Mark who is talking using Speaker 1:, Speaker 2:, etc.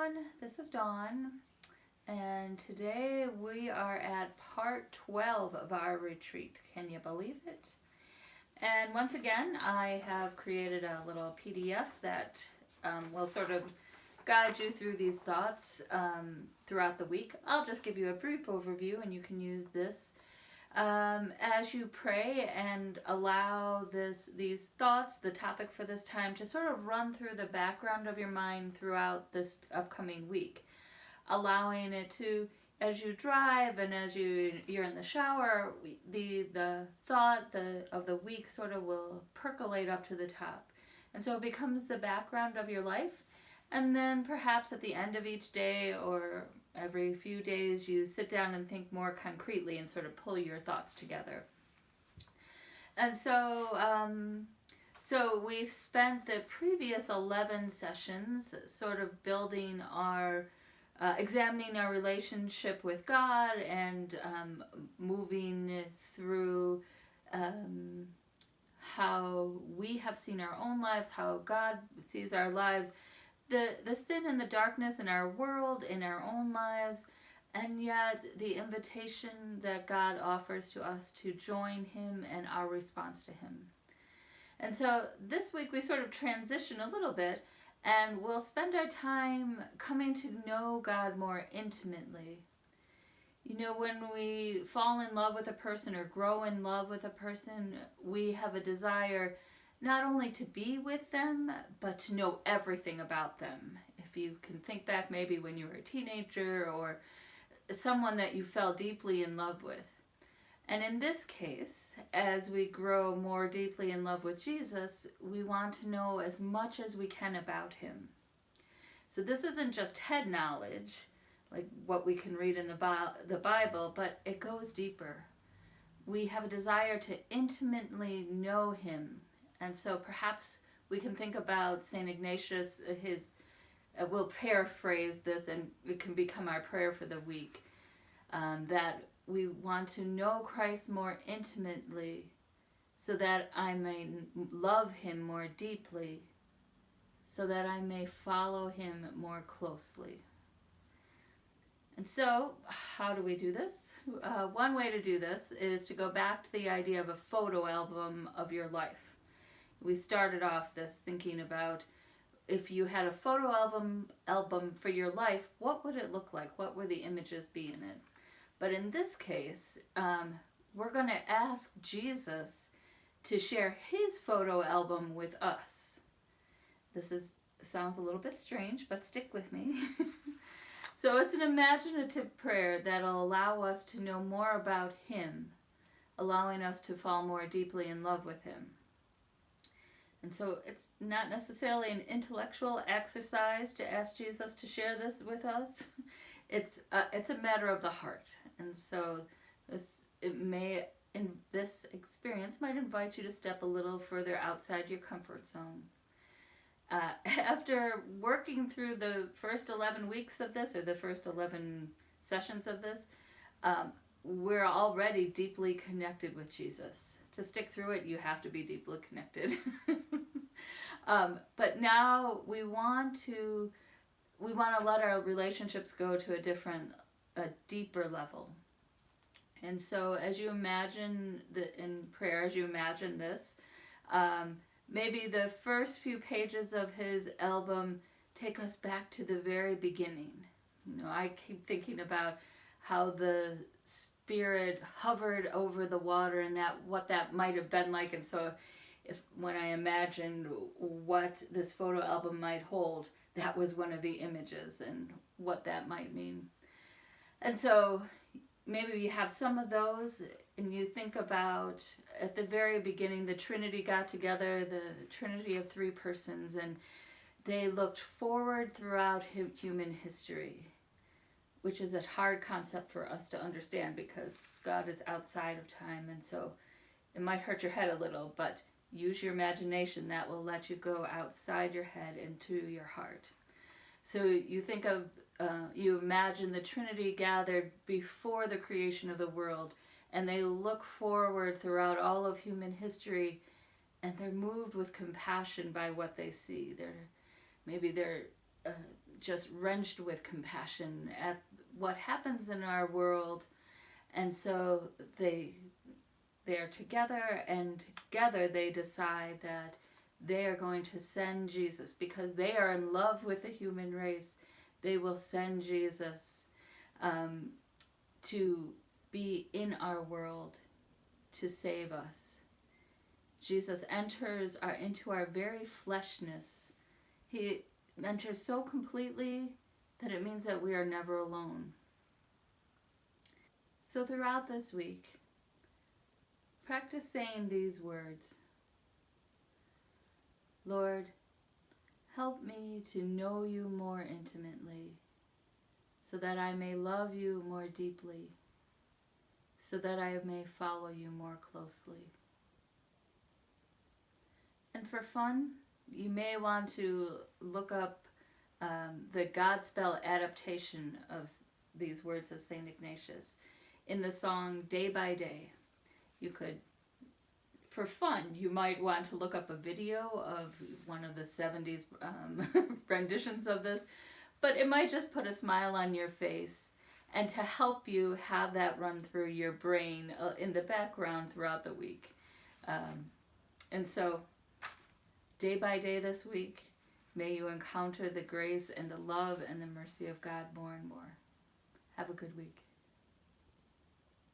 Speaker 1: everyone, this is Dawn, and today we are at part 12 of our retreat. Can you believe it? And once again, I have created a little PDF that will sort of guide you through these thoughts throughout the week. I'll just give you a brief overview, and you can use this as you pray and allow these thoughts, the topic for this time, to sort of run through the background of your mind throughout this upcoming week, allowing it to, as you drive and as you're in the shower, the thought of the week sort of will percolate up to the top, and so it becomes the background of your life. And then perhaps at the end of each day or every few days, you sit down and think more concretely and sort of pull your thoughts together. And so we've spent the previous 11 sessions sort of building examining our relationship with God and moving through how we have seen our own lives, how God sees our lives, the sin and the darkness in our world, in our own lives, and yet the invitation that God offers to us to join Him and our response to Him. And so this week we sort of transition a little bit, and we'll spend our time coming to know God more intimately. You know, when we fall in love with a person or grow in love with a person, we have a desire not only to be with them, but to know everything about them. If you can think back maybe when you were a teenager or someone that you fell deeply in love with. And in this case, as we grow more deeply in love with Jesus, we want to know as much as we can about Him. So this isn't just head knowledge, like what we can read in the Bible, but it goes deeper. We have a desire to intimately know Him. And so perhaps we can think about St. Ignatius, we'll paraphrase this and it can become our prayer for the week, that we want to know Christ more intimately so that I may love Him more deeply, so that I may follow Him more closely. And so, how do we do this? One way to do this is to go back to the idea of a photo album of your life. We started off this thinking about if you had a photo album for your life, what would it look like? What would the images be in it? But in this case, we're going to ask Jesus to share His photo album with us. Sounds a little bit strange, but stick with me. So it's an imaginative prayer that'll allow us to know more about Him, allowing us to fall more deeply in love with Him. And so it's not necessarily an intellectual exercise to ask Jesus to share this with us. It's a matter of the heart. And so this experience might invite you to step a little further outside your comfort zone. After working through the first 11 weeks of this, or the first 11 sessions of this, we're already deeply connected with Jesus. To stick through it, you have to be deeply connected. But now we want to let our relationships go to a deeper level. And so as you imagine in prayer, as you imagine this, maybe the first few pages of His album take us back to the very beginning. You know, I keep thinking about how the Spirit hovered over the water and what that might have been like. And so when I imagined what this photo album might hold, that was one of the images and what that might mean. And so maybe you have some of those, and you think about at the very beginning, the Trinity got together, the Trinity of three persons, and they looked forward throughout human history, which is a hard concept for us to understand because God is outside of time, and so it might hurt your head a little, but use your imagination. That will let you go outside your head into your heart. So you think of, you imagine the Trinity gathered before the creation of the world, and they look forward throughout all of human history, and they're moved with compassion by what they see. Maybe they're just wrenched with compassion at what happens in our world. And so they're together, and together they decide that they are going to send Jesus because they are in love with the human race. They will send Jesus to be in our world to save us. Jesus enters into our very fleshness. He enters so completely that it means that we are never alone. So throughout this week, practice saying these words. Lord, help me to know you more intimately, so that I may love you more deeply, so that I may follow you more closely. And for fun, you may want to look up the Godspell adaptation of these words of St. Ignatius in the song Day by Day. You could, for fun, you might want to look up a video of one of the 70s renditions of this, but it might just put a smile on your face and to help you have that run through your brain in the background throughout the week. And so, day by day this week, may you encounter the grace and the love and the mercy of God more and more. Have a good week.